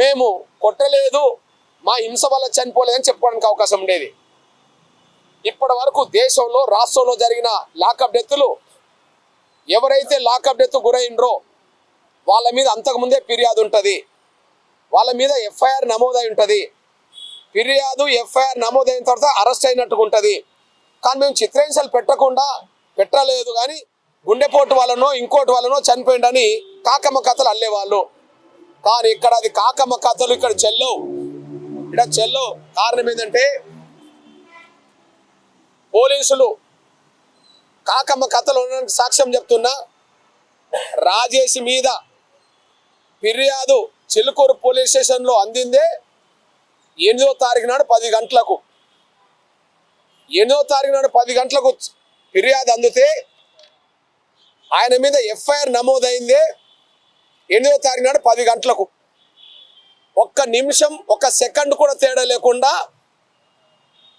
మేము కొట్టలేదు, మా హింస వల్ల చనిపోలేదని చెప్పుకోవడానికి అవకాశం ఉండేది. ఇప్పటి వరకు దేశంలో రాష్ట్రంలో జరిగిన లాకప్ డెత్తులు, ఎవరైతే లాకప్ డెత్ గురైనరో వాళ్ళ మీద అంతకుముందే ఫిర్యాదు ఉంటుంది, వాళ్ళ మీద ఎఫ్ఐఆర్ నమోదై ఉంటుంది. ఫిర్యాదు ఎఫ్ఐఆర్ నమోదైన తర్వాత అరెస్ట్ అయినట్టుగా ఉంటుంది. కానీ మేము చిత్రహింసలు పెట్టలేదు కానీ గుండెపోటు వల్లనో ఇంకోటి వల్లనో చనిపోయిందని కాకమ్మ కథలు అల్లేవాళ్ళు. కానీ ఇక్కడ అది కాకమ్మ కథలు ఇక్కడ చెల్లవు. కారణం ఏంటంటే పోలీసులు కాకమ్మ కథలు ఉండడానికి సాక్ష్యం చెప్తున్నా. రాజేష్ మీద ఫిర్యాదు చిలుకూరు పోలీస్ స్టేషన్లో అందిందే 8వ తారీఖు నాడు 10 గంటలకు. 8వ తారీఖు నాడు 10 గంటలకు ఫిర్యాదు అందితే ఆయన మీద ఎఫ్ఐఆర్ నమోదైందే 8వ తారీఖు నాడు 10 గంటలకు. ఒక్క నిమిషం, ఒక్క సెకండ్ కూడా తేడా లేకుండా